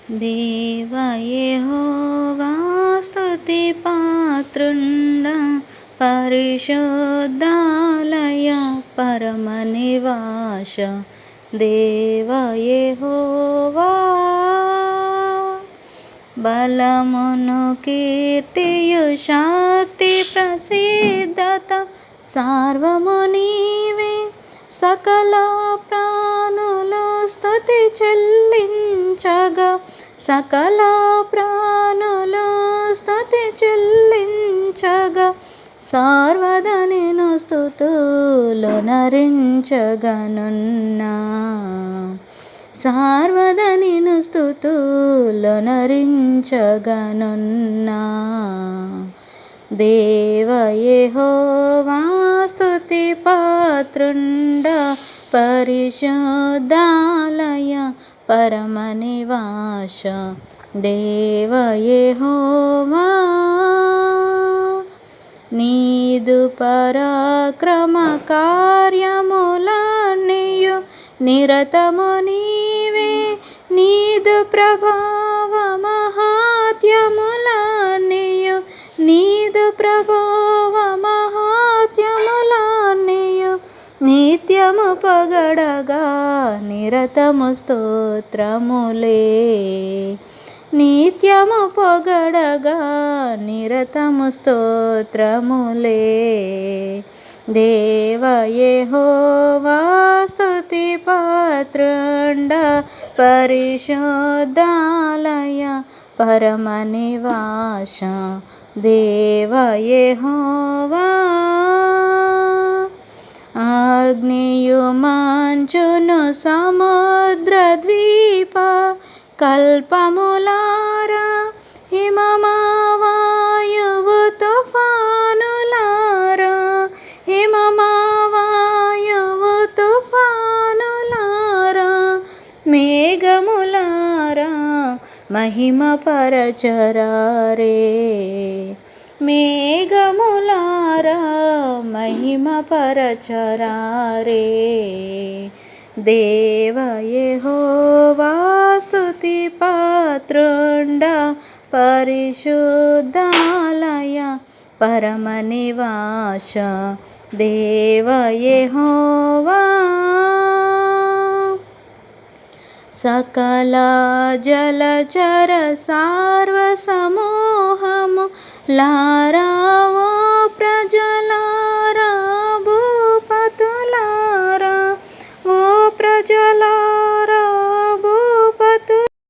దేవ యెహోవా స్తుతి పాత్రుండ పరిశుద్ధాలయ పరమనివాస దేవ యెహోవా బలమును కీర్తియు శక్తి ప్రసిద్ధత సార్వము నీవే సకల ప్రాణులు స్తుతి చెల్లించగా సకల ప్రాణులు స్తుతి చెల్లించగా సార్వదా నేను స్తుతులు నరించగనున్నా సార్వదా నేను స్తుతులు నరించగనున్నా దేవ యెహోవా స్తుతి పాత్రుండ పరిశుద్ధాలయ పరమనివాస దేవ యెహోవా నీదు పరాక్రమ కార్యములన్నీయు నిరతము నీవే నీదు ప్రభావ మహాత్యములన్నీయు నీదు ప్రభావ మహాత్యములన్నీయు నిత్యము పొగడగా నిరతము స్తోత్రములే నిత్యము పొగడగా నిరతము స్తోత్రములే దేవ యెహోవా స్తుతి పాత్రుండ పరిశుద్ధాలయ పరమనివాస దేవ యెహోవా అగ్నియు మంచును సముద్ర ద్వీప కల్పములారా హిమమావాయువు తుఫానులారా హిమమావాయువు తుఫానులారా మేఘములారా మహిమ పరచరారే మేఘములారా మహిమ పరచరారే దేవ యెహోవా స్తుతి పాత్రుండ పరిశుద్ధాలయ పరమనివాస దేవ యెహోవా సకల జలచర సార్వ సమూహము లారావో ప్రజలారా